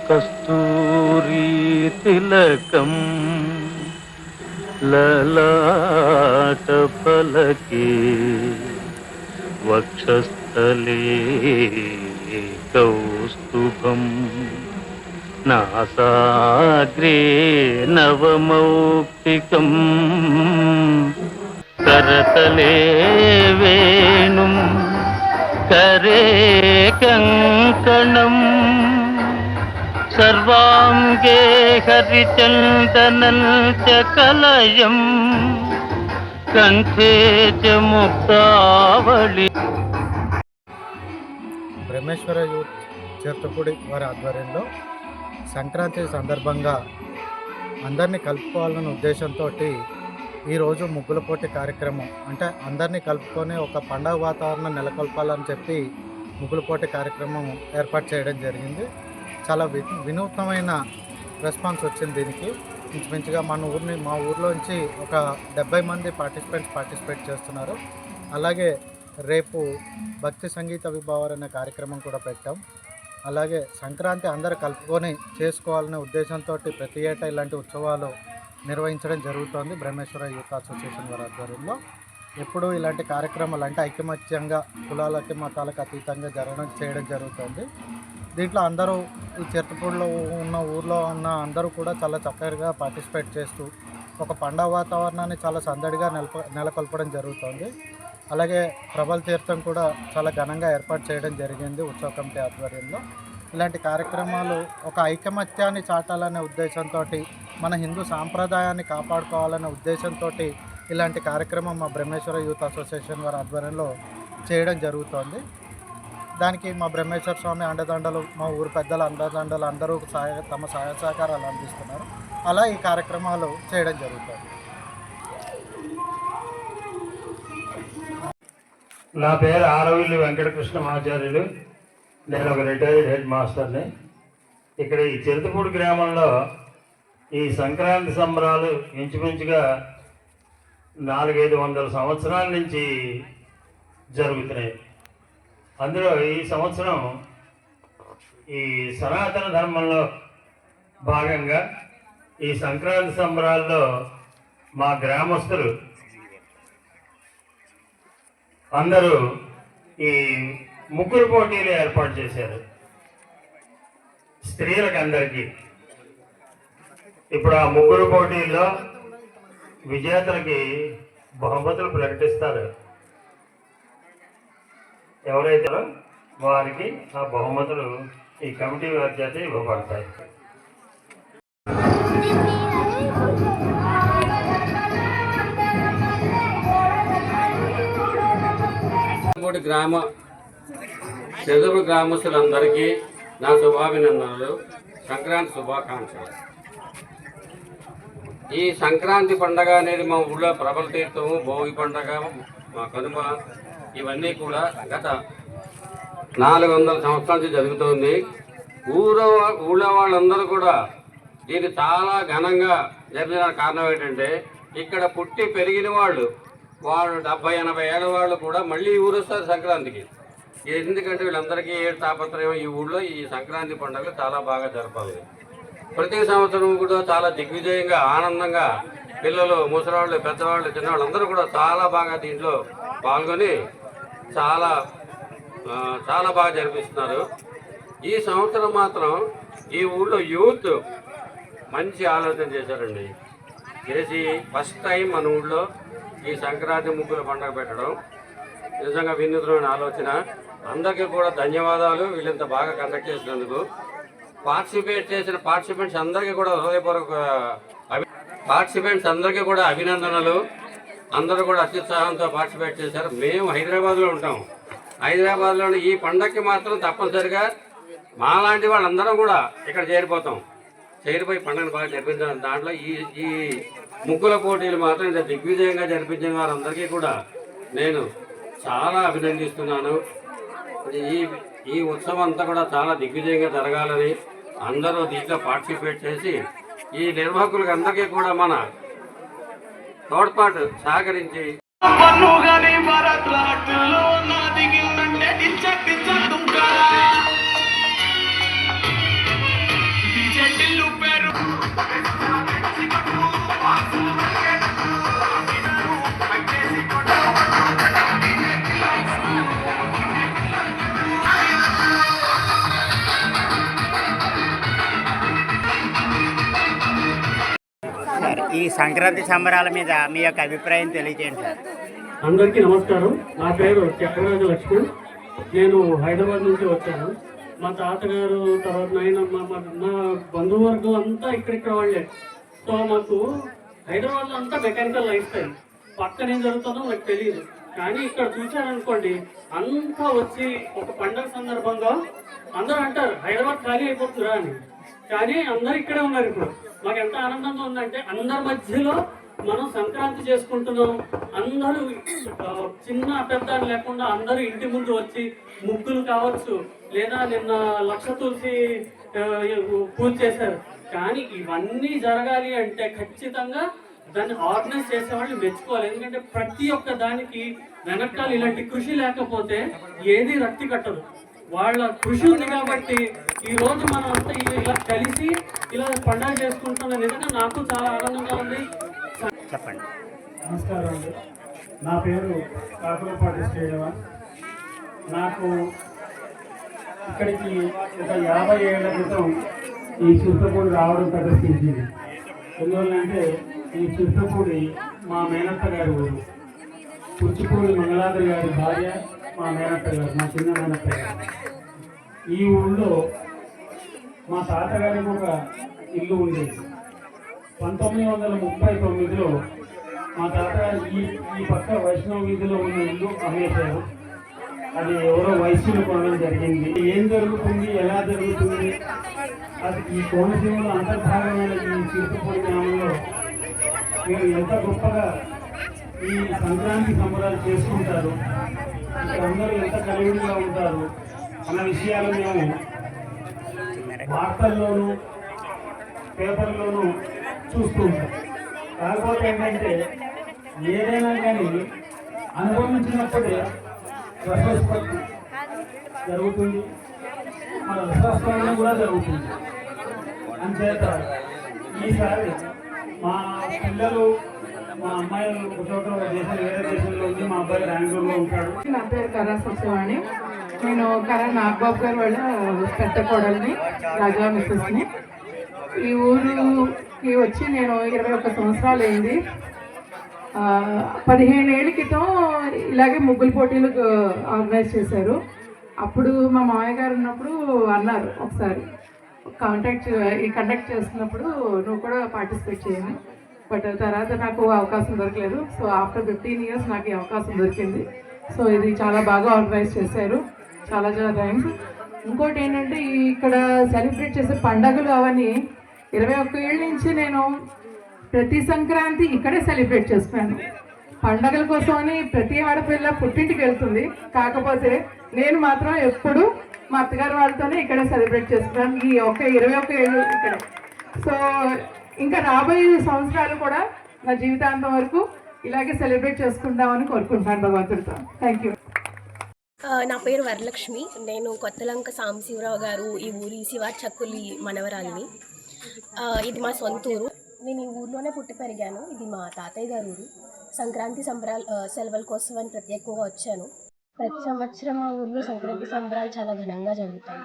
కస్తూరీ తిలకం లలాట పలకే వక్షస్థలే కౌస్తుభం నాసాగ్రే నవమౌక్తికం करतले वेणुं करे कंकणं सर्वांगे हरिचन्दनं च कलयं कंठे च मुक्तावळि। బ్రహ్మేశ్వర యూత్ చిర్తపూడి వారి ఆధ్వర్యంలో సంక్రాంతి సందర్భంగా అందరినీ కలుపుకోవాలనే ఉద్దేశంతో ఈరోజు ముగ్గుల పోటీ కార్యక్రమం, అంటే అందరినీ కలుపుకొని ఒక పండగ వాతావరణం నెలకొల్పాలని చెప్పి ముగ్గుల పోటీ కార్యక్రమం ఏర్పాటు చేయడం జరిగింది. చాలా వినూత్నమైన రెస్పాన్స్ వచ్చింది దీనికి. ఇంచుమించుగా మా ఊర్లోంచి ఒక 70 మంది పార్టిసిపేట్ చేస్తున్నారు. అలాగే రేపు భక్తి సంగీత విభావర్ అనే కార్యక్రమం కూడా పెట్టాం. అలాగే సంక్రాంతి అందరూ కలుపుకొని చేసుకోవాలనే ఉద్దేశంతో ప్రతి ఏటా ఇలాంటి ఉత్సవాలు నిర్వహించడం జరుగుతోంది. బ్రహ్మేశ్వర యూత్ అసోసియేషన్ వారి ఆధ్వర్యంలో ఎప్పుడూ ఇలాంటి కార్యక్రమాలు అంటే ఐకమత్యంగా కులాలకి మతాలకు అతీతంగా చేయడం జరుగుతుంది. దీంట్లో అందరూ ఈ చిర్తపూడిలో ఉన్న ఊర్లో ఉన్న అందరూ కూడా చాలా చక్కగా పార్టిసిపేట్ చేస్తూ ఒక పండగ వాతావరణాన్ని చాలా సందడిగా నెలకొల్పడం జరుగుతుంది. అలాగే ప్రబల తీర్థం కూడా చాలా ఘనంగా ఏర్పాటు చేయడం జరిగింది ఉత్సవ కమిటీ ఆధ్వర్యంలో. ఇలాంటి కార్యక్రమాలు ఒక ఐకమత్యాన్ని చాటాలనే ఉద్దేశంతో, మన హిందూ సాంప్రదాయాన్ని కాపాడుకోవాలనే ఉద్దేశంతో ఇలాంటి కార్యక్రమం మా బ్రహ్మేశ్వర యూత్ అసోసియేషన్ వారి ఆధ్వర్యంలో చేయడం జరుగుతోంది. దానికి మా బ్రహ్మేశ్వర స్వామి అండదండలు, మా ఊరు పెద్దల అండదండలు అందరూ తమ సహాయ సహకారాలు అందిస్తున్నారు. అలా ఈ కార్యక్రమాలు చేయడం జరుగుతుంది. నా పేరు ఆరవిల్లి వెంకటకృష్ణ ఆచార్యులు. నేను ఒక రిటైర్డ్ హెడ్ మాస్టర్ని. ఇక్కడ ఈ చిరుతపూడి గ్రామంలో ఈ సంక్రాంతి సంబరాలు ఇంచుమించుగా 400-500 సంవత్సరాల నుంచి జరుగుతున్నాయి. అందులో ఈ సంవత్సరం ఈ సనాతన ధర్మంలో భాగంగా ఈ సంక్రాంతి సంబరాల్లో మా గ్రామస్తులు అందరూ ఈ ముగ్గురు పోటీలు ఏర్పాటు చేశారు స్త్రీలకు అందరికీ. ఇప్పుడు ఆ ముగ్గురు పోటీల్లో విజేతలకి బహుమతులు ప్రకటిస్తారు. ఎవరైతే వారికి ఆ బహుమతులు ఈ కమిటీ వారి చేత ఇవ్వబడతాయి. చిరుతపూడి గ్రామస్తులందరికీ నా శుభాభినందనలు, సంక్రాంతి శుభాకాంక్షలు. ఈ సంక్రాంతి పండగ అనేది మా ఊళ్ళో ప్రబల తీర్థము, భోగి పండగ, మా కనుమ ఇవన్నీ కూడా గత 400 సంవత్సరాల నుంచి జరుగుతుంది. ఊళ్ళో వాళ్ళందరూ కూడా దీన్ని చాలా ఘనంగా జరిపించడానికి కారణం ఏంటంటే, ఇక్కడ పుట్టి పెరిగిన వాళ్ళు 70-80 ఏళ్ళ వాళ్ళు కూడా మళ్ళీ ఊరొస్తారు సంక్రాంతికి. ఎందుకంటే వీళ్ళందరికీ తాపత్రయం ఈ ఊళ్ళో ఈ సంక్రాంతి పండుగలు చాలా బాగా జరపాలి. ప్రతి సంవత్సరం కూడా చాలా దిగ్విజయంగా ఆనందంగా పిల్లలు, ముసలివాళ్ళు, పెద్దవాళ్ళు, చిన్నవాళ్ళు అందరూ కూడా చాలా బాగా దీంట్లో పాల్గొని చాలా చాలా బాగా జరిపిస్తున్నారు. ఈ సంవత్సరం మాత్రం ఈ ఊళ్ళో యూత్ మంచి ఆలోచన చేశారండి. చేసి ఫస్ట్ టైం మన ఊళ్ళో ఈ సంక్రాంతి ముగ్గుల పండుగ పెట్టడం నిజంగా వినూత్నమైన ఆలోచన. అందరికీ కూడా ధన్యవాదాలు వీళ్ళంత బాగా కండక్ట్ చేసినందుకు. పార్టిసిపేట్ చేసిన పార్టిసిపెంట్స్ అందరికీ కూడా హృదయపూర్వక అభినందనలు. అందరూ కూడా అత్యుత్సాహంతో పార్టిసిపేట్ చేశారు. మేము హైదరాబాద్లో ఉంటాం. హైదరాబాద్లోని ఈ పండగకి మాత్రం తప్పనిసరిగా మాలాంటి వాళ్ళందరం కూడా ఇక్కడ చేరిపోయి పండుగను బాగా జరిపించాలి. దాంట్లో ఈ ముగ్గుల పోటీలు మాత్రం ఇంత దిగ్విజయంగా జరిపించిన వారందరికీ కూడా నేను చాలా అభినందిస్తున్నాను. ఈ ఉత్సవం అంతా కూడా చాలా దిగ్విజయంగా జరగాలని అందరూ దీంట్లో పార్టిసిపేట్ చేసి ఈ నిర్వాహకులకు అందరికీ కూడా మన తోడ్పాటు సహకరించి ఈ సంక్రాంతి సంబరాల మీద మీ యొక్క అభిప్రాయం తెలియజేయండి సార్. అందరికీ నమస్కారం. నా పేరు చక్రరాజ లక్ష్మణ్. నేను హైదరాబాద్ నుంచి వచ్చాను. మా తాతగారు తర్వాత నా బంధువర్గం అంతా ఇక్కడిక్కడ వాళ్ళే. సో మాకు హైదరాబాద్లో అంతా మెకానికల్ లైఫ్ స్టైల్. పక్కన ఏం జరుగుతుందో నాకు తెలియదు. కానీ ఇక్కడ చూశారనుకోండి, అంతా వచ్చి ఒక పండుగ సందర్భంగా అందరూ అంటారు హైదరాబాద్ ఖాళీ అయిపోతుందా అని. కానీ అందరు ఇక్కడే ఉన్నారు. ఇప్పుడు మాకు ఎంత ఆనందంగా ఉందంటే అందరి మధ్యలో మనం సంక్రాంతి చేసుకుంటున్నాం. అందరూ చిన్న పెద్ద లేకుండా అందరూ ఇంటి ముందు వచ్చి ముగ్గులు కావచ్చు, లేదా నిన్న లక్ష తులసి పూజ చేశారు. కానీ ఇవన్నీ జరగాలి అంటే ఖచ్చితంగా దాన్ని ఆర్గనైజ్ చేసేవాళ్ళు మెచ్చుకోవాలి. ఎందుకంటే ప్రతి ఒక్క దానికి వెనకాల ఇలాంటి కృషి లేకపోతే ఏది రక్తి కట్టదు. వాళ్ళ కృషి ఉంది కాబట్టి ఈ రోజు మనం అంతా ఇలా కలిసి ఇలా పండుగ చేసుకుంటున్న నిజంగా నాకు చాలా ఆనందంగా ఉంది. చెప్పండి. నమస్కారం అండి. నా పేరు కాకులపాటి శ్రీనివాస్. నాకు ఇక్కడికి ఒక 50 ఏళ్ల క్రితం ఈ చింతపూడి రావడం ప్రదర్శించింది. ఎందువల్లంటే ఈ చింతపూడి మా మేనత్త గారి ఊరు. పుచ్చిపూడి మంగళాద్రి గారి భార్య మా మేనత్త గారు, మా చిన్న మేనత్త గారు. ఈ ఊళ్ళో మా తాతగారికి ఒక ఇల్లు ఉండేది. 1939లో మా తాతగారు ఈ పక్క వైష్ణవ వీధిలో ఉన్న ఇల్లు అమ్మేశారు. అది ఎవరో వైశ్యులు కొనడం జరిగింది. ఏం జరుగుతుంది, ఎలా జరుగుతుంది, అది ఈ కోనసీమలో అంతర్భాగమైన ఈ చింతపూడి గ్రామంలో మీరు ఎంత గొప్పగా ఈ సంక్రాంతి సంబరాలు చేసుకుంటారు, ఇక్కడ అందరూ ఎంత కలివిడిగా ఉంటారు అన్న విషయాలు మేము వార్తల్లోనూ పేపర్లోనూ చూస్తూ ఉంటాం. కాకపోతే ఏంటంటే ఏదైనా కానీ అనుభవించినప్పుడే రసోత్పత్తి జరుగుతుంది, మన రసోత్పత్తి కూడా జరుగుతుంది. అంచేత ఈసారి మా పిల్లలు, మా అమ్మాయిలు ఒక వేరే దేశంలో ఉంది, మా అబ్బాయి బెంగళూరులో ఉంటాడు. నా పేరు కరా సత్యవాణి. నేను కరా నాగబాబు గారు వాళ్ళ పెద్ద కోడల్ని, రాజా మిస్సెస్ని. ఈ ఊరికి వచ్చి నేను 21 సంవత్సరాలు అయింది. 15 ఏళ్ళ క్రితం ఇలాగే ముగ్గుల పోటీలు ఆర్గనైజ్ చేశారు. అప్పుడు మా మామయ్య గారు ఉన్నప్పుడు అన్నారు ఒకసారి కండక్ట్ చేస్తున్నప్పుడు నువ్వు కూడా పార్టిసిపేట్ చేయండి. బట్ తర్వాత నాకు అవకాశం దొరకలేదు. సో ఆఫ్టర్ 15 ఇయర్స్ నాకు ఈ అవకాశం దొరికింది. సో ఇది చాలా బాగా ఆర్గనైజ్ చేశారు. చాలా చాలా థ్యాంక్స్. ఇంకోటి ఏంటంటే ఇక్కడ సెలబ్రేట్ చేసే పండగలు అవన్నీ 21 ఏళ్ళ నుంచి నేను ప్రతి సంక్రాంతి ఇక్కడే సెలబ్రేట్ చేస్తాను. పండగల కోసమని ప్రతి ఆడపిల్ల పుట్టింటికి వెళ్తుంది. కాకపోతే నేను మాత్రం ఎప్పుడు మా అత్తగారు వాళ్ళతోనే ఇక్కడే సెలబ్రేట్ చేస్తున్నాను. ఈ 21 ఏళ్ళు ఇక్కడే. సో ఇంకా రాబోయే సంవత్సరాలు కూడా నా జీవితాంతం వరకు ఇలాగే సెలబ్రేట్ చేసుకుంటామని కోరుకుంటాను భగవంతుడితో. Thank you. నా పేరు వరలక్ష్మి. నేను కొత్తలంక సాంబశివరావు గారు ఈ ఊరి శివార్ చక్కులి మనవరాలిని. ఇది మా సొంత ఊరు. నేను ఈ ఊర్లోనే పుట్టి పెరిగాను. ఇది మా తాతయ్య గారు ఊరు. సంక్రాంతి సెలవుల కోసం అని ప్రత్యేకంగా వచ్చాను. ప్రతి సంవత్సరం మా ఊర్లో సంక్రాంతి సంబరాలు చాలా ఘనంగా జరుగుతాయి.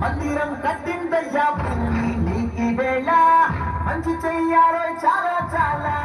మందిరం కట్టిందయ్యా నీకి వేళ మంచి చెయ్యాలో చాలా చాలా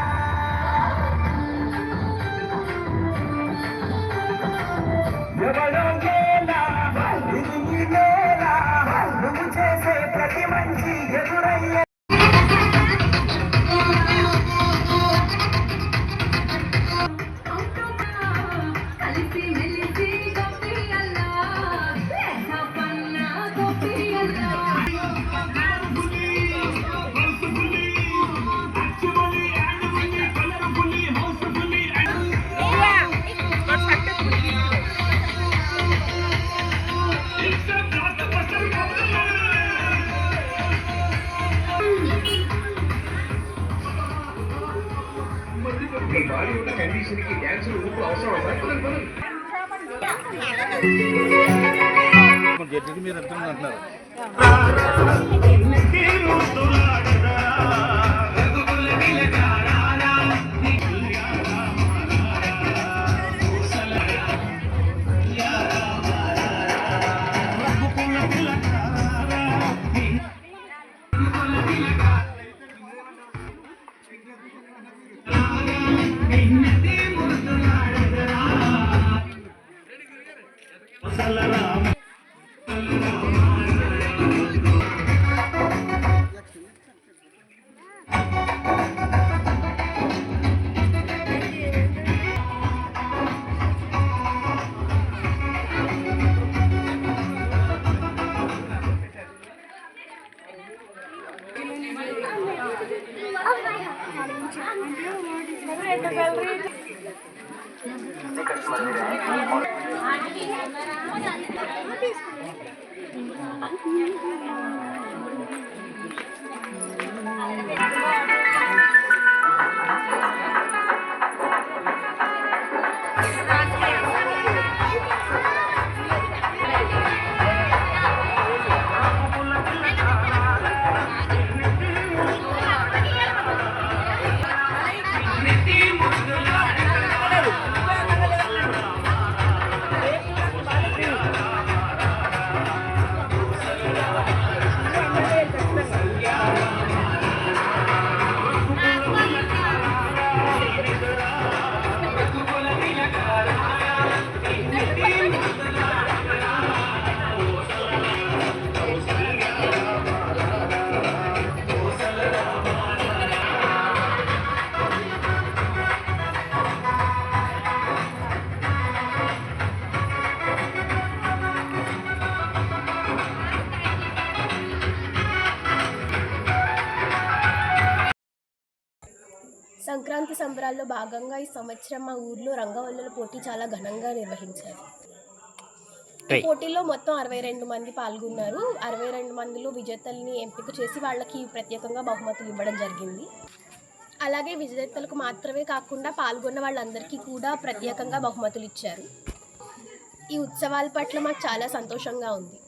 సంక్రాంతి సంబరాల్లో భాగంగా ఈ సంవత్సరం మా ఊర్లో రంగవల్లుల పోటీ చాలా ఘనంగా నిర్వహించారు. ఈ పోటీలో మొత్తం 62 మంది పాల్గొన్నారు. 62 మందిలో విజేతల్ని ఎంపిక చేసి వాళ్ళకి ప్రత్యేకంగా బహుమతులు ఇవ్వడం జరిగింది. అలాగే విజేతలకు మాత్రమే కాకుండా పాల్గొన్న వాళ్ళందరికీ కూడా ప్రత్యేకంగా బహుమతులు ఇచ్చారు. ఈ ఉత్సవాల పట్ల మాకు చాలా సంతోషంగా ఉంది.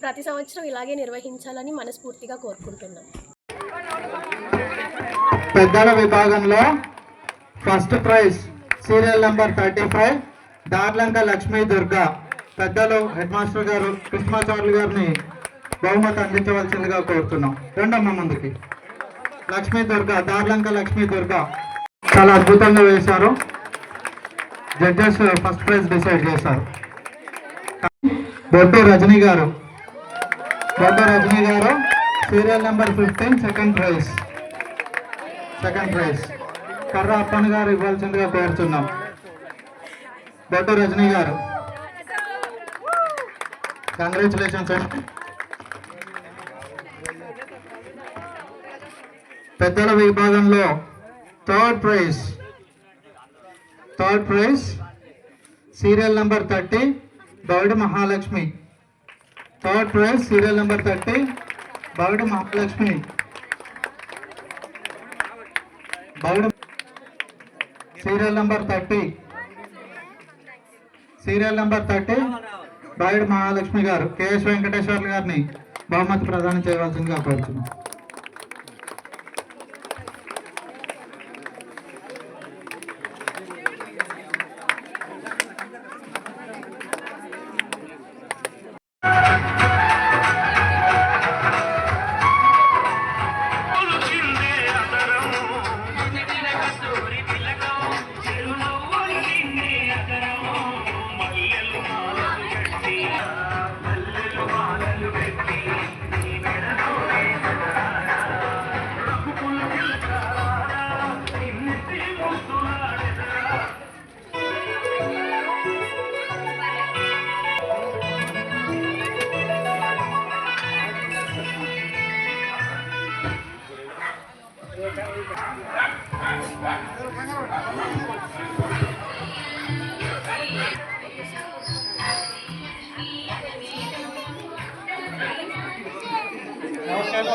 ప్రతి సంవత్సరం ఇలాగే నిర్వహించాలని మనస్ఫూర్తిగా కోరుకుంటున్నాం. పెద్దల విభాగంలో first prize serial number 35 Darlanka Lakshmi Durga. పెద్దలు హెడ్ మాస్టర్ గారు కృష్ణాచార్యులు గారిని బహుమతి అందించవలసిందిగా కోరుతున్నాం. రెండమ్మ ముందుకి. లక్ష్మీ దుర్గా, దార్లంక లక్ష్మీ దుర్గా చాలా అద్భుతంగా వేశారు. జడ్జెస్ ఫస్ట్ ప్రైజ్ డిసైడ్ చేశారు. బొడ్డు రజనీ గారు, సీరియల్ నెంబర్ 15 సెకండ్ ప్రైజ్. కర్ర అప్పన్ గారు ఇవ్వాల్సిందిగా కోరుతున్నాం. బొడ్డు రజనీ గారు, కంగ్రాచులేషన్స్ అండి. పెద్దల విభాగంలో third prize serial number 30 Boudi Mahalakshmi. Third prize serial number 30 Boudi Mahalakshmi. Serial number 30 Baid Mahalakshmi గారు. కేఎస్ వెంకటేశ్వర్లు గారిని బహుమతి ప్రదానం చేయవలసిందిగా కోరుతున్నాం.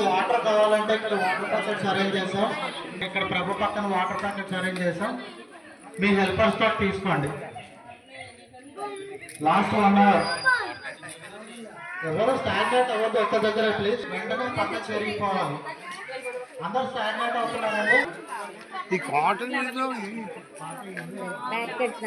వాటర్ కావాలంటే ఇక్కడ వాటర్ ప్యాకెట్స్ అరేంజ్ చేసాం. ఇక్కడ ప్రభు పక్కన వాటర్ ప్యాకెట్స్ అరేంజ్ చేసాం. మీ హెల్పర్స్ తో తీసుకోండి. లాస్ట్ 1 అవర్ ఎవరు స్టాగ్నేట్ అవ్వద్దు ఒక్క దగ్గర ప్లీజ్. వెంటనే పక్క చేరిపోవాలి. అందరు స్టాగ్నేట్ అవుతున్నారండి. ఈ కాటన్ ప్యాకెట్స్